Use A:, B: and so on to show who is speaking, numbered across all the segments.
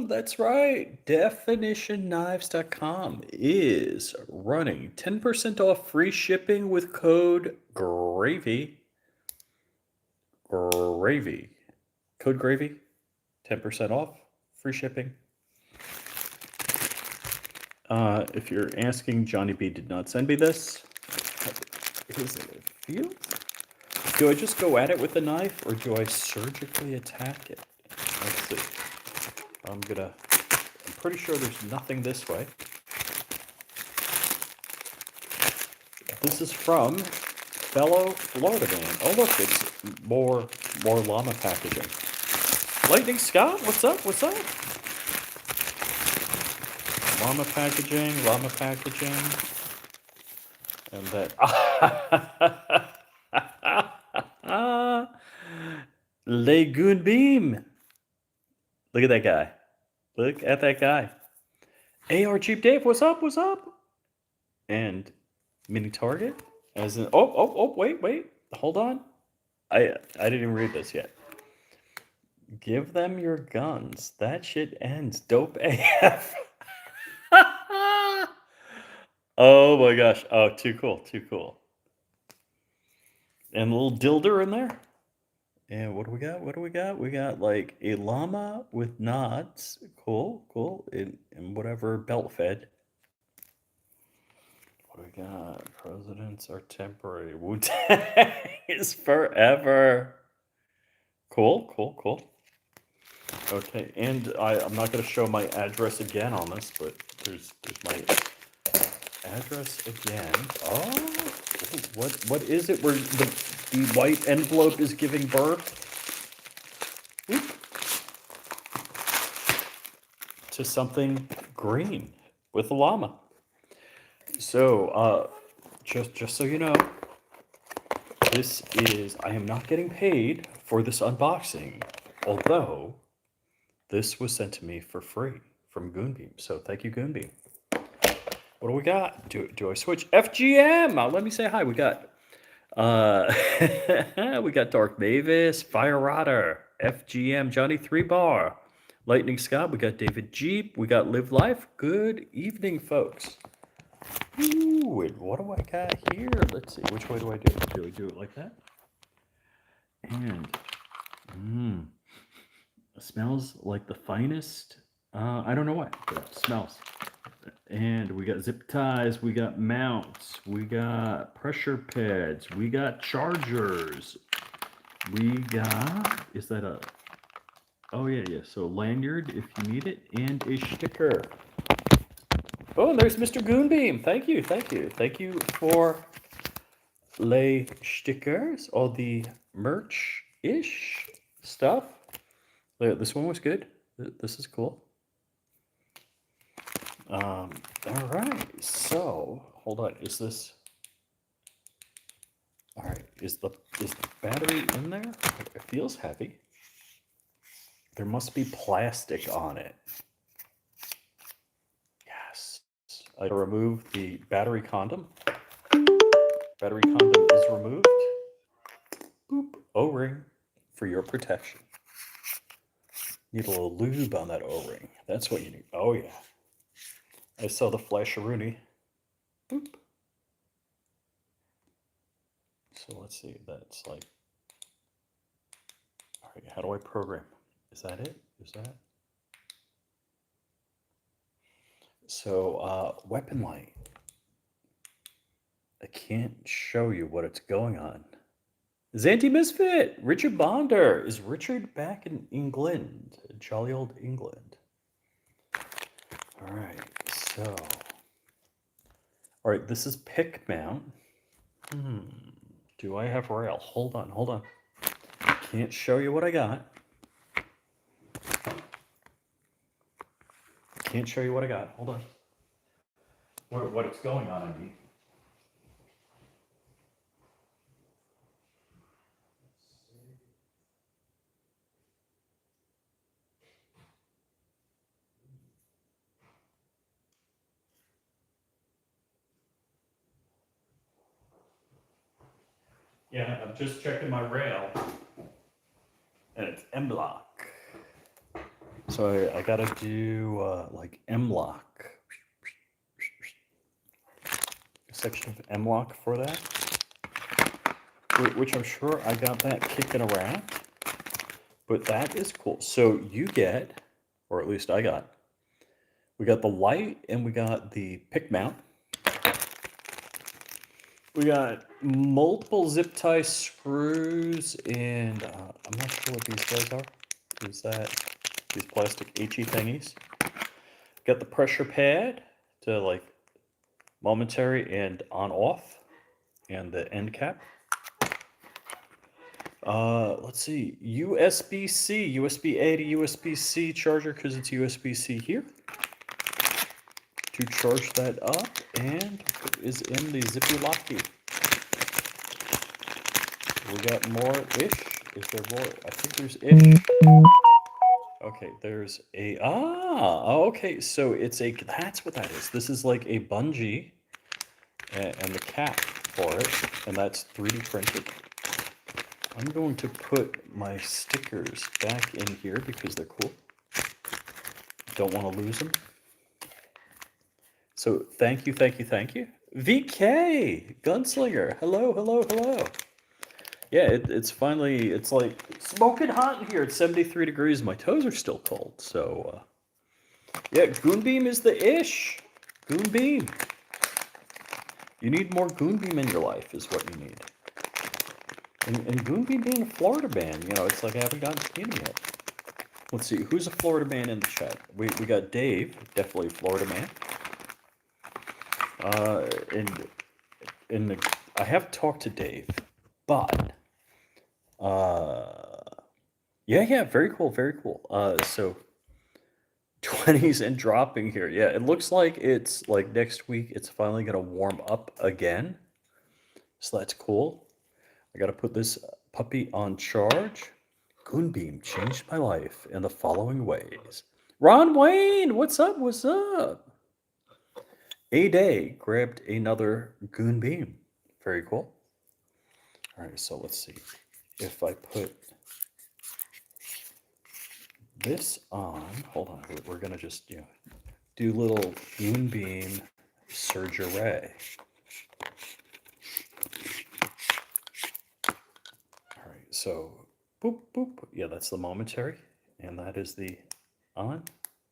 A: That's right. DefinitionKnives.com is running 10% off free shipping with code GRAVY. Gravy. Code GRAVY. 10% off. Free shipping. If you're asking, Johnny B did not send me this. Is it a field? Do I just go at it with a knife or do I surgically attack it? Let's see. I'm pretty sure there's nothing this way. This is from fellow Florida man. Oh look, it's more llama packaging. Lightning Scott, what's up? What's up? Llama packaging, and that. Lagoon Beam. Look at that guy. Look at that guy. AR Cheap Dave, what's up? What's up? And Mini Target, as in. Wait. Hold on. I didn't even read this yet. Give them your guns. That shit ends. Dope AF. Oh my gosh. Oh, too cool. And a little dilder in there. And what do we got? We got like a llama with knots. Cool. And whatever belt fed. What do we got? Presidents are temporary. Wu-Tang is forever. Cool. Okay, and I'm not going to show my address again on this, but there's my address again. Oh, what is it where the white envelope is giving birth? Oop. To something green with a llama. So, just so you know, I am not getting paid for this unboxing, although this was sent to me for free from Goonbeam. So thank you, Goonbeam. What do we got? Do I switch? FGM. Let me say hi. We got we got Dark Mavis, Fire Rotter, FGM, Johnny 3 Bar, Lightning Scott. We got David Jeep. We got Live Life. Good evening, folks. Ooh, and what do I got here? Let's see. Which way do I do it? Do we do it like that? And it smells like the finest. I don't know what, but it smells. And we got zip ties, we got mounts, we got pressure pads, we got chargers, we got, is that a, oh yeah, so lanyard if you need it, and a sticker. Oh, and there's Mr. Goonbeam. Thank you for lay stickers, all the merch-ish stuff. This one was good. This is cool. All right, so hold on. Is this all right? Is the battery in there? It feels heavy. There must be plastic on it. Yes. I remove the battery condom. Battery condom is removed. Boop. O-ring for your protection. Need a little lube on that O-ring. That's what you need. Oh yeah. I saw the flasheroonie. Boop. So let's see. That's like. All right. How do I program? Is that it? Is that? So weapon light. I can't show you what it's going on. Zanty Misfit, Richard Bonder. Is Richard back in England? Jolly old England. All right, so. All right, this is pick mount. Do I have rail? Hold on. Can't show you what I got. Can't show you what I got. Hold on. What it's going on, I mean. Yeah, I'm just checking my rail. And it's M-Block. So I gotta do like M-lock, a section of M-lock for that, which I'm sure I got that kicking around. But that is cool. So you get, or at least I got, we got the light and we got the pick mount. We got multiple zip tie screws and I'm not sure what these guys are. Is that these plastic HE thingies? Got the pressure pad to like momentary and on off and the end cap. Let's see, USB-C, USB-A to USB-C charger because it's USB-C here to charge that up, and it is in the zippy locky. We got more ish. Is there more? I think there's ish. Okay, there's a okay, so it's a that's what that is. This is like a bungee and the cap for it, and that's 3D printed. I'm going to put my stickers back in here because they're cool. Don't want to lose them. So thank you, thank you, thank you. VK, Gunslinger, hello, hello, hello. Yeah, it's finally, it's like smoking hot in here. It's 73 degrees. My toes are still cold. So, yeah, Goonbeam is the ish. Goonbeam. You need more Goonbeam in your life is what you need. And Goonbeam being a Florida band, you know, it's like I haven't gotten to meet him yet. Let's see, who's a Florida man in the chat? We got Dave, definitely a Florida man. I have talked to Dave, but yeah, very cool, very cool. So 20s and dropping here. Yeah, it looks like it's like next week it's finally gonna warm up again. So that's cool. I gotta put this puppy on charge. Goonbeam changed my life in the following ways. Ron Wayne, what's up? What's up? A Day grabbed another Goonbeam. Very cool. All right, so let's see if I put this on. Hold on, we're gonna just do little Goonbeam surge array. All right, so boop boop. Yeah, that's the momentary, and that is the on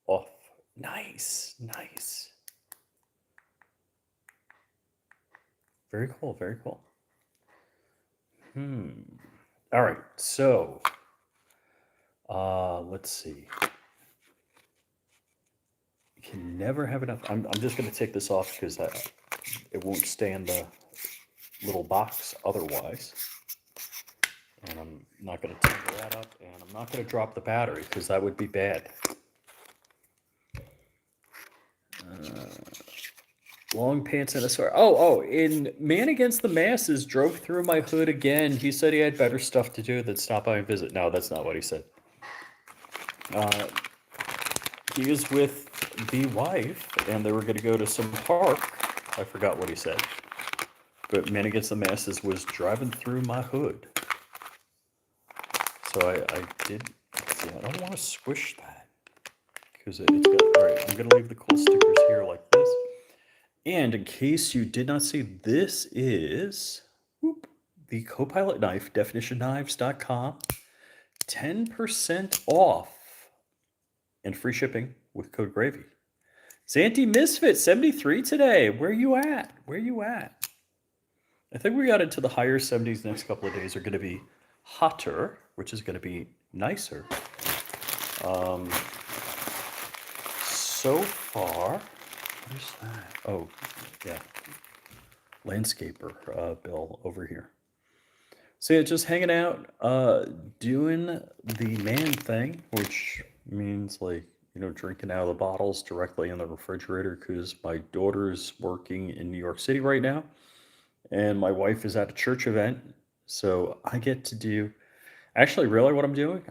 A: off. Nice, nice. Very cool, very cool. All right, so let's see. You can never have enough. I'm just going to take this off because it won't stay in the little box otherwise. And I'm not going to tangle that up, and I'm not going to drop the battery because that would be bad. Long pants and a sweater. Oh, in Man Against the Masses drove through my hood again. He said he had better stuff to do than stop by and visit. No, that's not what he said. He was with the wife, and they were going to go to some park. I forgot what he said. But Man Against the Masses was driving through my hood. So I did. See, I don't want to squish that because it's got. All right, I'm going to leave the cool stickers here like this. And in case you did not see, this is the Copilot knife, definitionknives.com. 10% off and free shipping with code GRAVY. Zanty Misfit 73 today. Where you at? Where you at? I think we got into the higher 70s. Next couple of days are going to be hotter, which is going to be nicer. So far, what is that? Oh, yeah. Landscaper Bill over here. So yeah, just hanging out, doing the man thing, which means like, drinking out of the bottles directly in the refrigerator because my daughter's working in New York City right now and my wife is at a church event. So I get to do actually really what I'm doing,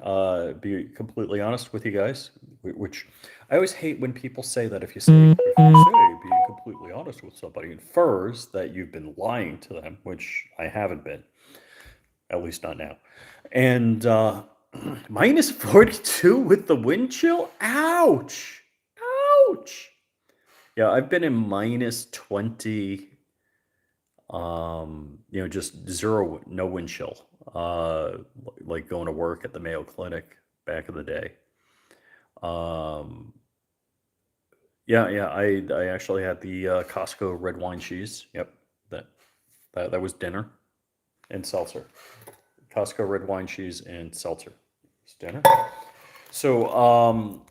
A: be completely honest with you guys, which I always hate when people say that if you say being completely honest with somebody infers that you've been lying to them, which I haven't been, at least not now. And Minus 42 with the wind chill? Ouch! Ouch! Yeah, I've been in minus 20, just zero, no wind chill. Like going to work at the Mayo Clinic back in the day. Um, yeah, I actually had the Costco red wine cheese. Yep, that that was dinner and seltzer. Costco red wine cheese and seltzer. It's dinner. So,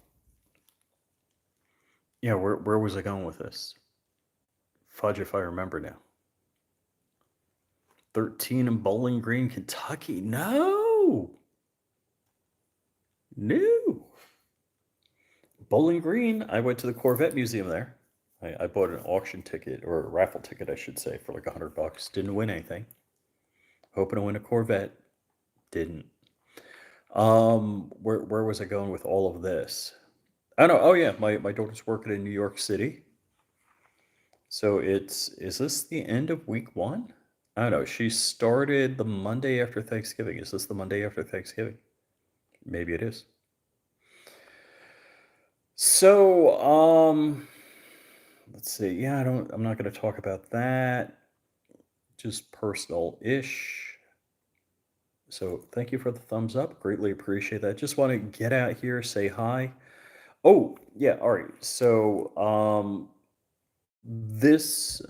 A: yeah, where was I going with this? Fudge if I remember now. 13 in Bowling Green, Kentucky. No. No. Bowling Green, I went to the Corvette Museum there. I bought an auction ticket, or a raffle ticket, I should say, for like $100. Didn't win anything. Hoping to win a Corvette. Didn't. Where was I going with all of this? I don't know. Oh yeah, my daughter's working in New York City. So is this the end of week one? I don't know. She started the Monday after Thanksgiving. Is this the Monday after Thanksgiving? Maybe it is. So, let's see. Yeah, I'm not going to talk about that. Just personal-ish. So, thank you for the thumbs up. Greatly appreciate that. Just want to get out here, say hi. Oh, yeah, all right. So, this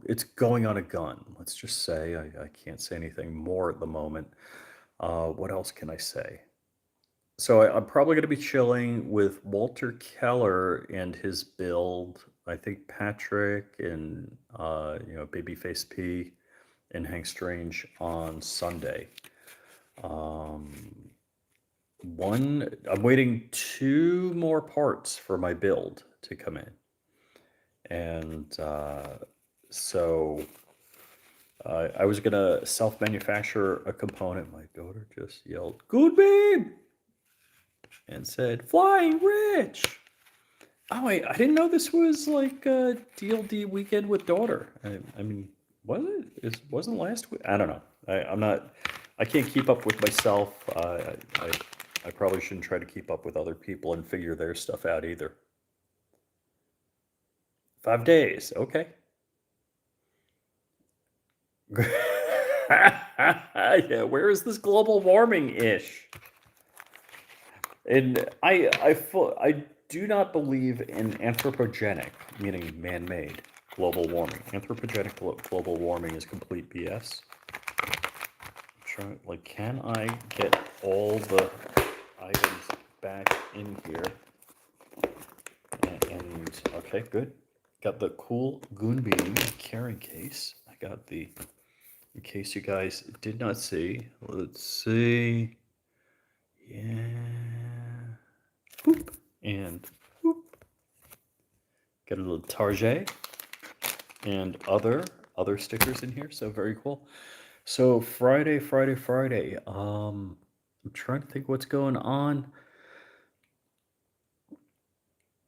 A: it's going on a gun. Let's just say I can't say anything more at the moment. What else can I say? So I'm probably going to be chilling with Walter Keller and his build. I think Patrick and Babyface P and Hank Strange on Sunday. I'm waiting 2 more parts for my build to come in, and so I was gonna self-manufacture a component. My daughter just yelled, "Good babe!" and said, "Flying Rich." Oh wait, I didn't know this was like a DLD weekend with daughter. I mean, was it? Wasn't last week? I don't know. I'm not. I can't keep up with myself. I probably shouldn't try to keep up with other people and figure their stuff out either. 5 days, okay. Yeah, where is this global warming ish? And I do not believe in anthropogenic, meaning man-made global warming. Anthropogenic global warming is complete BS. Like, can I get all the items back in here? And okay, good. Got the cool Goon Beam carrying case. I got the, in case you guys did not see. Let's see. Yeah. Boop. And boop. Got a little Target and other stickers in here. So very cool. So Friday. I'm trying to think what's going on.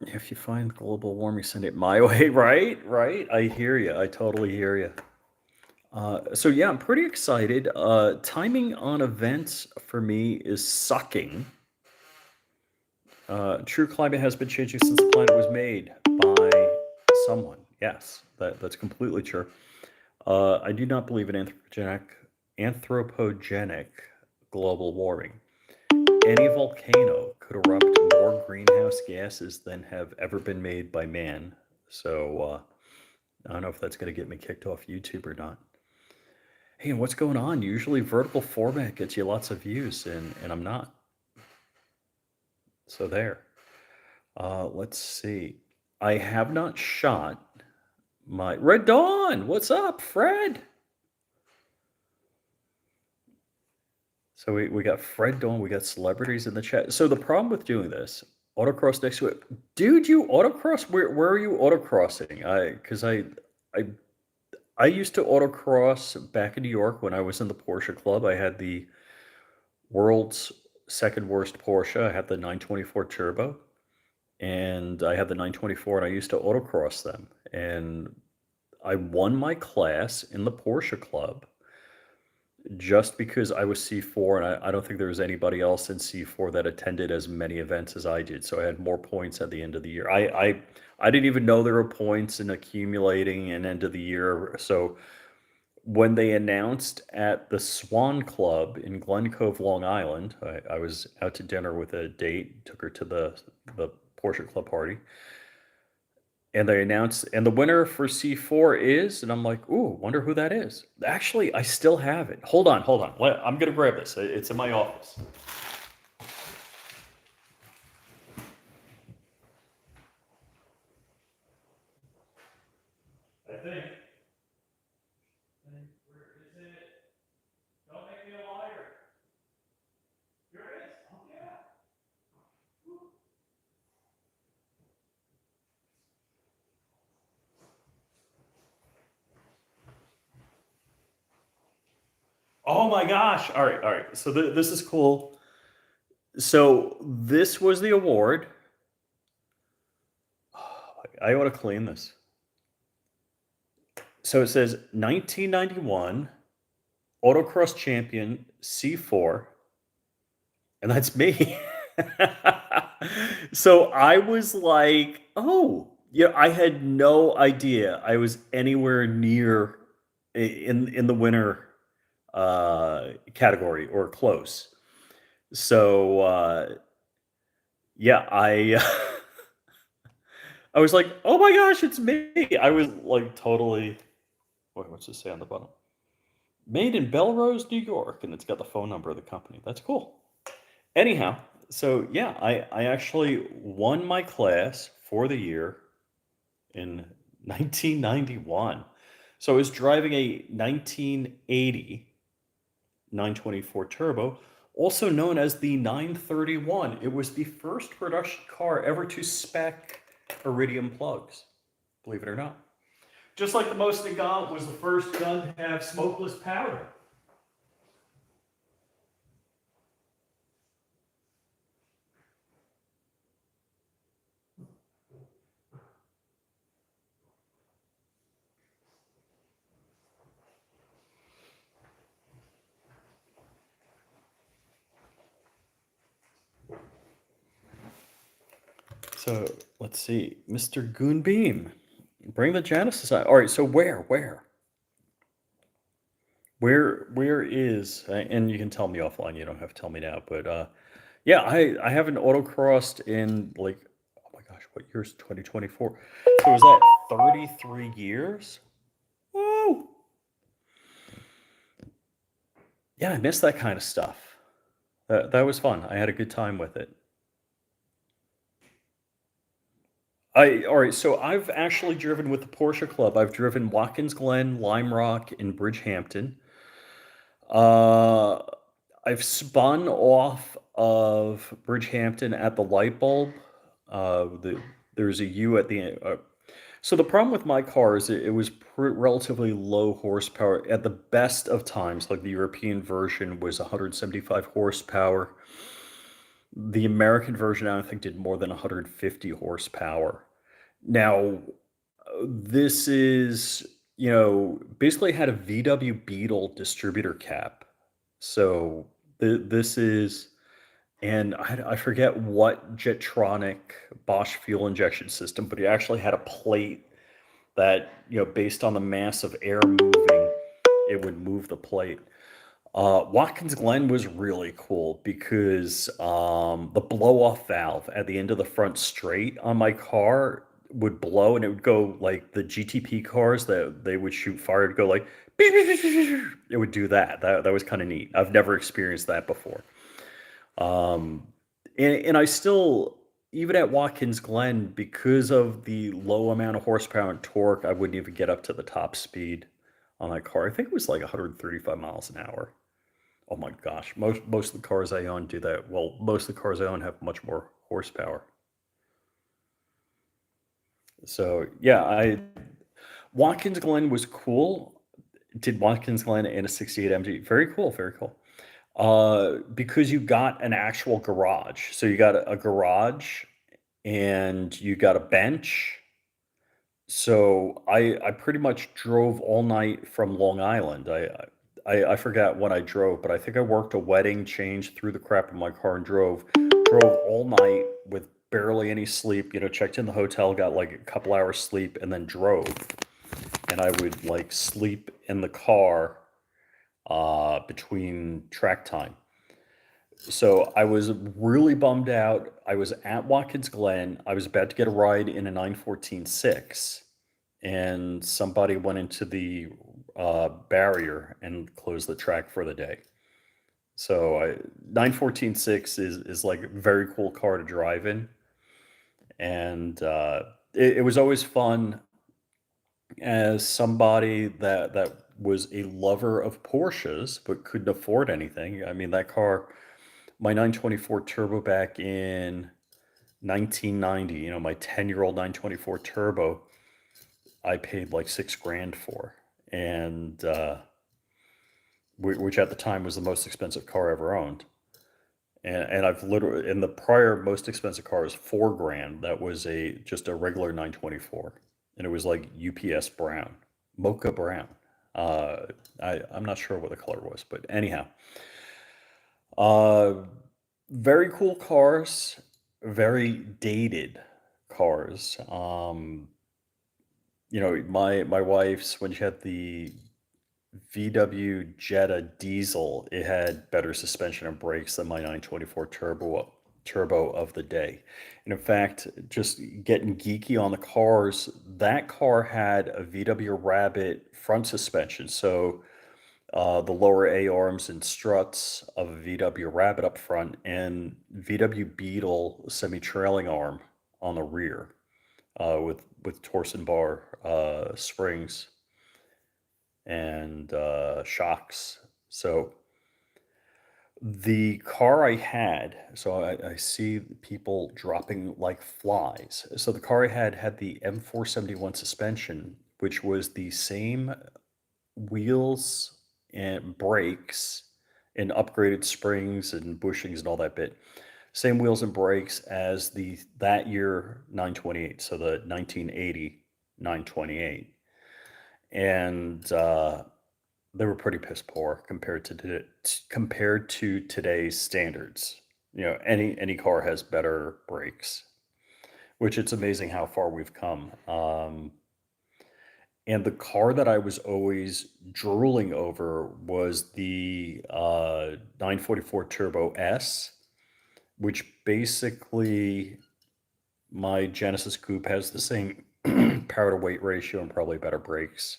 A: If you find global warming, send it my way. Right. I hear you. I totally hear you. So yeah, I'm pretty excited. Timing on events for me is sucking. True climate has been changing since the planet was made by someone. Yes, that's completely true. I do not believe in anthropogenic global warming. Any volcano could erupt more greenhouse gases than have ever been made by man. So I don't know if that's going to get me kicked off YouTube or not. Hey, what's going on? Usually vertical format gets you lots of views, and I'm not. So there. Let's see. I have not shot my Red Dawn. What's up, Fred? So we got Fred Dawn. We got celebrities in the chat. So the problem with doing this, autocross next to it, dude. You autocross? Where are you autocrossing? I used to autocross back in New York when I was in the Porsche Club. I had the world's second worst Porsche. I had the 924 Turbo, and I had the 924, and I used to autocross them. And I won my class in the Porsche Club, just because I was C4, and I don't think there was anybody else in C4 that attended as many events as I did. So I had more points at the end of the year. I didn't even know there were points in accumulating and end of the year. So when they announced at the Swan Club in Glen Cove, Long Island, I was out to dinner with a date, took her to the Porsche Club party, and they announced, and the winner for C4 is, and I'm like, ooh, wonder who that is. Actually, I still have it. Hold on. I'm gonna grab this. It's in my office. I think. Where is it? Don't make me a liar. Here it is. Oh yeah. Oh my gosh. All right. So this is cool. So this was the award. I ought to clean this. So it says 1991 autocross champion C4, and that's me. So I was like, "Oh, yeah." I had no idea I was anywhere near in the winner category or close. So yeah, I I was like, "Oh my gosh, it's me!" I was like totally. What's this say on the bottom? Made in Belrose, New York, and it's got the phone number of the company. That's cool. Anyhow, so yeah, I actually won my class for the year in 1991. So I was driving a 1980 924 Turbo, also known as the 931. It was the first production car ever to spec iridium plugs, believe it or not. Just like the Mosin Nagant was the first gun to have smokeless powder. So let's see, Mr. Goonbeam, bring the Genesis out. All right, so where is? And you can tell me offline. You don't have to tell me now. But yeah, I haven't autocrossed in like, oh my gosh, what year's 2024? So was that 33 years? Whoa! Yeah, I miss that kind of stuff. That was fun. I had a good time with it. I All right, so I've actually driven with the Porsche Club. I've driven Watkins Glen, Lime Rock, and Bridgehampton. Uh, I've spun off of Bridgehampton at the light bulb. There's a U at the end. So the problem with my car is it was relatively low horsepower at the best of times. Like the European version was 175 horsepower. The American version, I don't think, did more than 150 horsepower. Now, this is, basically had a VW Beetle distributor cap. So this is, and I forget what Jetronic Bosch fuel injection system, but it actually had a plate that, based on the mass of air moving, it would move the plate. Watkins Glen was really cool because the blow off valve at the end of the front straight on my car would blow and it would go like the GTP cars that they would shoot fire to go like beep, beep, beep, beep, beep. It would do that. That was kind of neat. I've never experienced that before. Um, and I still, even at Watkins Glen, because of the low amount of horsepower and torque, I wouldn't even get up to the top speed on that car. I think it was like 135 miles an hour. Oh my gosh, most of the cars I own do that. Well, most of the cars I own have much more horsepower. So yeah, I Watkins Glen was cool. Did Watkins Glen and a 68 MG. Very cool, very cool. Because you got an actual garage. So you got a garage and you got a bench. So I pretty much drove all night from Long Island. I forgot when I drove, but I think I worked a wedding, changed, threw the crap in my car, and drove all night with barely any sleep. Checked in the hotel, got like a couple hours sleep, and then drove. And I would like sleep in the car between track time. So I was really bummed out. I was at Watkins Glen. I was about to get a ride in a 914.6, and somebody went into the barrier and closed the track for the day. So 914.6 is like a very cool car to drive in, and it was always fun as somebody that was a lover of Porsches but couldn't afford anything. I mean, that car, my 924 Turbo back in 1990, my 10-year-old 924 Turbo, I paid like 6 grand for, and which at the time was the most expensive car I ever owned. And I've literally, in the prior most expensive car was 4 grand. That was just a regular 924, and it was like UPS brown, mocha brown. I'm not sure what the color was, but anyhow, uh, very cool cars, very dated cars. My wife's, when she had the VW Jetta diesel, it had better suspension and brakes than my 924 turbo of the day. And in fact, just getting geeky on the cars, that car had a VW Rabbit front suspension. So the lower A arms and struts of a VW Rabbit up front, and VW Beetle semi-trailing arm on the rear, with torsion bar springs and shocks. So the car I had, so I see people dropping like flies. So the car I had the M471 suspension, which was the same wheels and brakes and upgraded springs and bushings and all that bit. Same wheels and brakes as that year 928, so the 1980 928. And they were pretty piss poor compared to today's standards. Any car has better brakes, which it's amazing how far we've come. And the car that I was always drooling over was the 944 Turbo S, which basically my Genesis Coupe has the same power to weight ratio and probably better brakes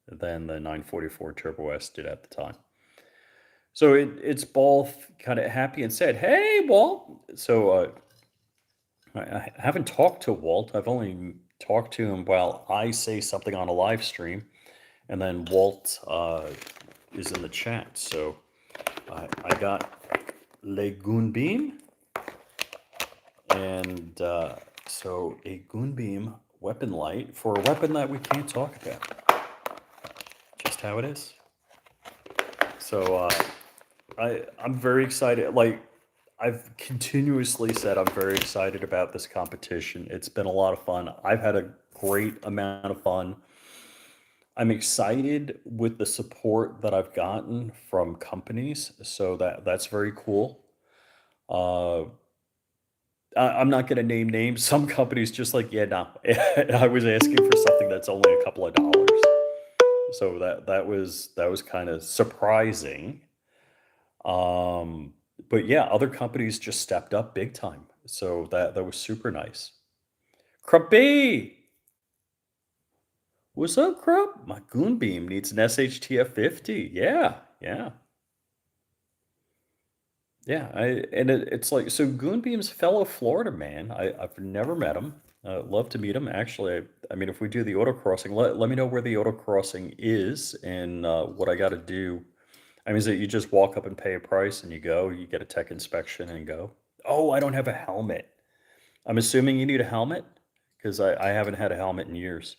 A: than the 944 Turbo S did at the time. So it's both kind of happy and sad. Hey, Walt. So I haven't talked to Walt. I've only talked to him while I say something on a live stream, and then Walt is in the chat. So I got Le Gunbeam, and so a Gunbeam weapon light for a weapon that we can't talk about. Just how it is. So I'm very excited. Like, I've continuously said I'm very excited about this competition. It's been a lot of fun. I've had a great amount of fun. I'm excited with the support that I've gotten from companies, so that's very cool. Uh, I'm not going to name names. Some companies just like, yeah, no. I was asking for something that's only a couple of dollars, so that was kind of surprising. But yeah, other companies just stepped up big time. So that was super nice. Crumpy! What's up, Crump? My Goonbeam needs an SHTF 50. Yeah, yeah. Yeah, it's like, so Goonbeam's fellow Florida man. I've never met him. Love to meet him. Actually, I mean, if we do the autocrossing, let me know where the autocrossing is and what I got to do. I mean, is it you just walk up and pay a price and you go, you get a tech inspection and go? Oh, I don't have a helmet. I'm assuming you need a helmet because I haven't had a helmet in years.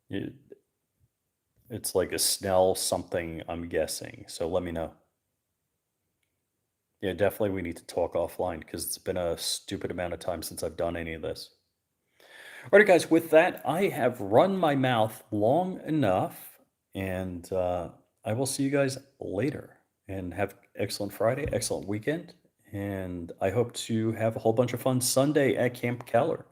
A: It, it's like a Snell something, I'm guessing. So let me know. Yeah, definitely we need to talk offline because it's been a stupid amount of time since I've done any of this. All right, guys, with that, I have run my mouth long enough. And I will see you guys later and have excellent Friday, excellent weekend. And I hope to have a whole bunch of fun Sunday at Camp Keller.